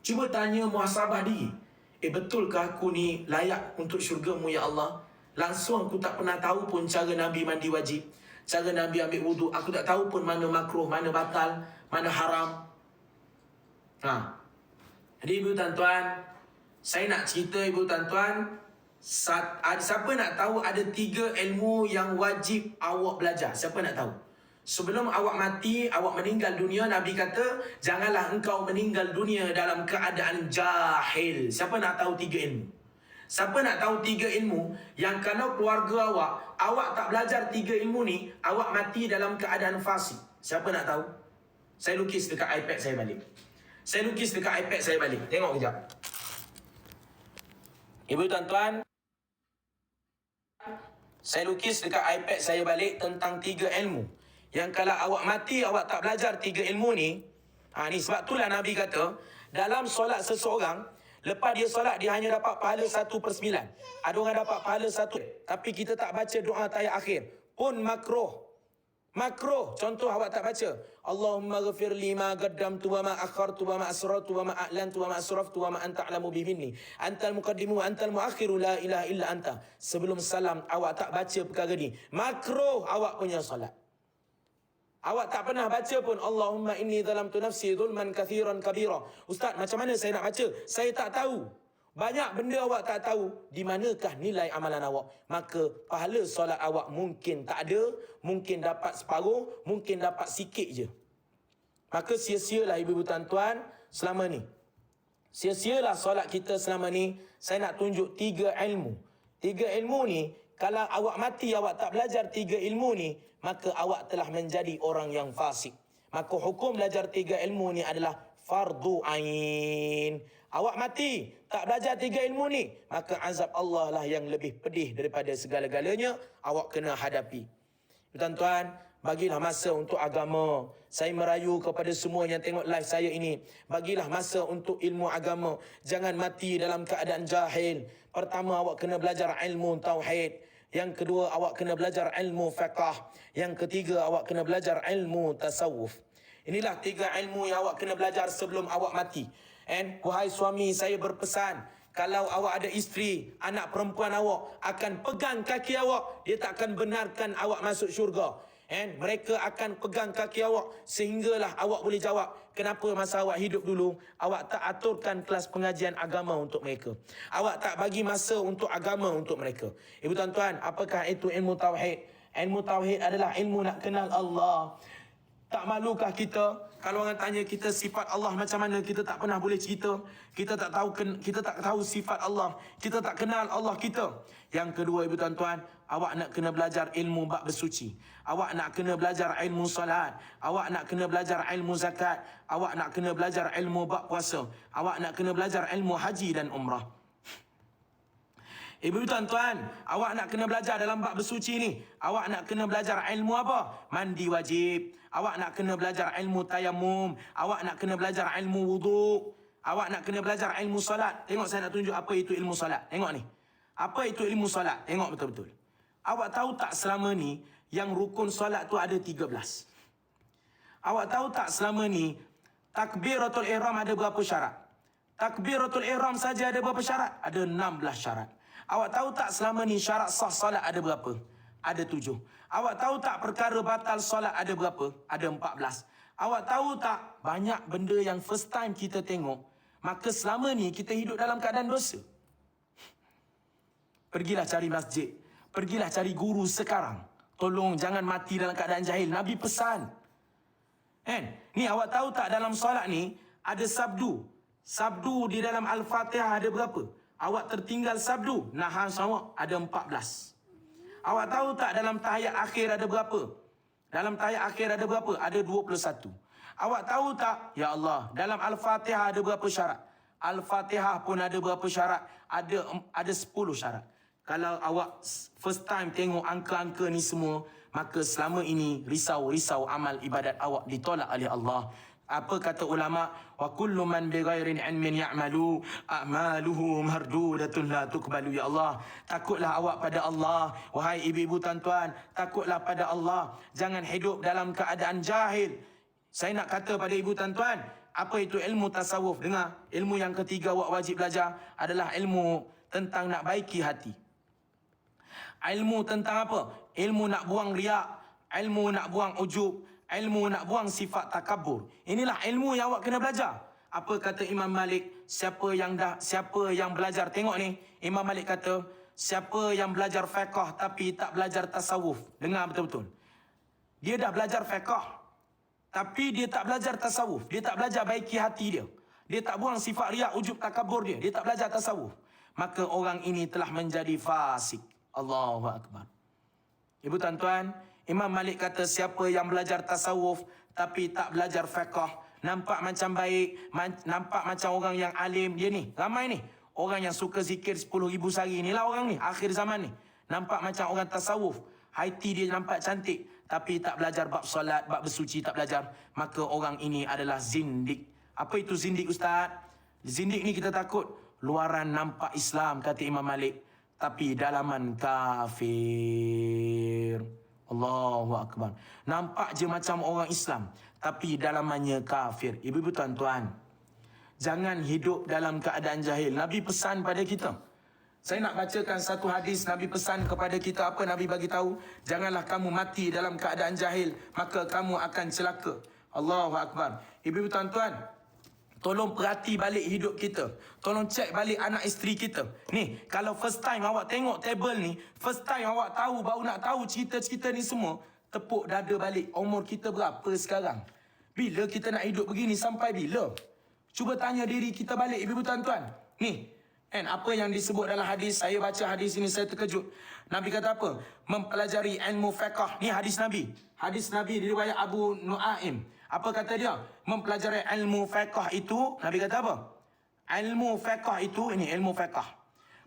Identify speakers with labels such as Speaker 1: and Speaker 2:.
Speaker 1: Cuba tanya muhasabah diri. Betulkah aku ni layak untuk syurga-Mu ya Allah? Langsung aku tak pernah tahu pun cara Nabi mandi wajib, cara Nabi ambil wuduk. Aku tak tahu pun mana makruh, mana batal, mana haram. Jadi ibu tuan-tuan, saya nak cerita ibu tuan-tuan, siapa nak tahu ada 3 ilmu yang wajib awak belajar? Siapa nak tahu? Sebelum awak mati, awak meninggal dunia, Nabi kata, janganlah engkau meninggal dunia dalam keadaan jahil. Siapa nak tahu 3 ilmu? Siapa nak tahu 3 ilmu yang kalau keluarga awak tak belajar 3 ilmu ni, awak mati dalam keadaan fasik? Siapa nak tahu? Saya lukis dekat iPad saya balik. Tengok kejap. Ibu tuan-tuan, saya lukis dekat iPad saya balik tentang 3 ilmu yang kalau awak mati, awak tak belajar 3 ilmu ni. Ni sebab itulah Nabi kata, dalam solat seseorang, lepas dia solat, dia hanya dapat pahala 1/9. Ada orang dapat pahala 1, tapi kita tak baca doa tahiyat akhir pun makruh. Contoh awak tak baca, Allahumma ghafir li ma qaddamtu wa ma akhartu wa ma asrartu wa ma a'lantu wa ma asraftu wa ma anta a'lamu bi minni antal muqaddimu wa antal muakhiru la ilaha illa anta. Sebelum salam awak tak baca perkara ni, makruh awak punya solat. Awak tak pernah baca pun, Allahumma inni zalamtu nafsi zulman kathiran kabira. Ustaz, macam mana saya nak baca? Saya tak tahu. Banyak benda awak tak tahu. Di manakah nilai amalan awak? Maka pahala solat awak mungkin tak ada, mungkin dapat separuh, mungkin dapat sikit je. Maka sia-sialah ibu-ibu tuan-tuan selama ni. Sia-sialah solat kita selama ni. Saya nak tunjuk 3 ilmu. 3 ilmu ni, kalau awak mati, awak tak belajar 3 ilmu ni, maka awak telah menjadi orang yang fasik. Maka hukum belajar 3 ilmu ni adalah fardu ain. Awak mati, tak belajar 3 ilmu ni, maka azab Allah lah yang lebih pedih daripada segala-galanya awak kena hadapi. Tuan-tuan, bagilah masa untuk agama. Saya merayu kepada semua yang tengok live saya ini, bagilah masa untuk ilmu agama. Jangan mati dalam keadaan jahil. Pertama, awak kena belajar ilmu tauhid. Yang kedua, awak kena belajar ilmu fiqh. Yang ketiga, awak kena belajar ilmu tasawuf. Inilah 3 ilmu yang awak kena belajar sebelum awak mati. Wahai suami, saya berpesan, kalau awak ada isteri, anak perempuan awak akan pegang kaki awak, dia tak akan benarkan awak masuk syurga. Mereka akan pegang kaki awak sehinggalah awak boleh jawab, kenapa masa awak hidup dulu, awak tak aturkan kelas pengajian agama untuk mereka. Awak tak bagi masa untuk agama untuk mereka. Ibu tuan-tuan, apakah itu ilmu tauhid? Ilmu tauhid adalah ilmu nak kenal Allah. Tak malukah kita kalau orang tanya kita sifat Allah macam mana, kita tak pernah boleh cerita. Kita tak tahu sifat Allah. Kita tak kenal Allah kita. Yang kedua, ibu tuan-tuan, awak nak kena belajar ilmu bab bersuci. Awak nak kena belajar ilmu salat. Awak nak kena belajar ilmu zakat. Awak nak kena belajar ilmu bab puasa. Awak nak kena belajar ilmu haji dan umrah. Ibu tuan-tuan, awak nak kena belajar dalam bab bersuci ni. Awak nak kena belajar ilmu apa? Mandi wajib. Awak nak kena belajar ilmu tayamum. Awak nak kena belajar ilmu wuduk. Awak nak kena belajar ilmu solat. Tengok saya nak tunjuk apa itu ilmu solat. Tengok ni. Apa itu ilmu solat? Tengok betul-betul. Awak tahu tak selama ni yang rukun solat tu ada 13? Awak tahu tak selama ni takbiratul ihram ada berapa syarat? Takbiratul ihram saja ada berapa syarat? Ada 16 syarat. Awak tahu tak selama ni syarat sah solat ada berapa? Ada 7. Awak tahu tak perkara batal solat ada berapa? Ada 14. Awak tahu tak banyak benda yang first time kita tengok, maka selama ni kita hidup dalam keadaan dosa. Pergilah cari masjid. Pergilah cari guru sekarang. Tolong jangan mati dalam keadaan jahil. Nabi pesan. Ni awak tahu tak dalam solat ni ada sabdu. Sabdu di dalam Al-Fatihah ada berapa? Awak tertinggal sabdu, nahas awak ada 14. Awak tahu tak dalam tahiyat akhir ada berapa? Dalam tahiyat akhir ada berapa? Ada 21. Awak tahu tak, ya Allah, dalam Al-Fatihah ada berapa syarat? Al-Fatihah pun ada berapa syarat? Ada 10 syarat. Kalau awak first time tengok angka-angka ni semua, maka selama ini risau amal ibadat awak ditolak oleh Allah. Apa kata ulama? Wa kullu man bighairin ilmin ya'malu a'maluhu mardudatun la tuqbalu. Ya Allah, takutlah awak pada Allah. Wahai ibu-ibu tuan-tuan, takutlah pada Allah. Jangan hidup dalam keadaan jahil. Saya nak kata pada ibu tuan-tuan, apa itu ilmu tasawuf? Dengar, ilmu yang ketiga awak wajib belajar adalah ilmu tentang nak baiki hati. Ilmu tentang apa? Ilmu nak buang riak, ilmu nak buang ujub, ilmu nak buang sifat takabur. Inilah ilmu yang awak kena belajar. Apa kata Imam Malik? Siapa yang belajar, tengok ni, Imam Malik kata, siapa yang belajar fiqh tapi tak belajar tasawuf. Dengar betul-betul. Dia dah belajar fiqh, tapi dia tak belajar tasawuf. Dia tak belajar baiki hati dia. Dia tak buang sifat riak, ujub, takabur dia. Dia tak belajar tasawuf. Maka orang ini telah menjadi fasik. Allahu Akbar. Ibu tuan-tuan, Imam Malik kata siapa yang belajar tasawuf tapi tak belajar fiqh, nampak macam baik, nampak macam orang yang alim. Dia ni, ramai ni. Orang yang suka zikir 10,000 sehari. Inilah orang ni, akhir zaman ni. Nampak macam orang tasawuf. Haiti dia nampak cantik, tapi tak belajar bab solat, bab bersuci, tak belajar. Maka orang ini adalah zindik. Apa itu zindik, Ustaz? Zindik ni kita takut luaran nampak Islam, kata Imam Malik, tapi dalaman kafir. Allahu Akbar. Nampak je macam orang Islam, tapi dalamannya kafir. Ibu-ibu tuan-tuan, jangan hidup dalam keadaan jahil. Nabi pesan pada kita. Saya nak bacakan satu hadis. Nabi pesan kepada kita, apa Nabi bagi tahu? Janganlah kamu mati dalam keadaan jahil, maka kamu akan celaka. Allahu Akbar. Ibu-ibu tuan-tuan, tolong perhati balik hidup kita. Tolong cek balik anak isteri kita. Ni, kalau first time awak tengok table ni, first time awak tahu, baru nak tahu cerita-cerita ni semua, tepuk dada balik. Umur kita berapa sekarang? Bila kita nak hidup begini, sampai bila? Cuba tanya diri kita balik, ibu-ibu tuan-tuan. Ni, apa yang disebut dalam hadis, saya baca hadis ini, saya terkejut. Nabi kata apa? Mempelajari ilmu fiqh. Ni hadis Nabi. Hadis Nabi diriwayat Abu Nuaim. Apa kata dia? Mempelajari ilmu fiqh itu, Nabi kata apa? Ilmu fiqh itu, ini ilmu fiqh.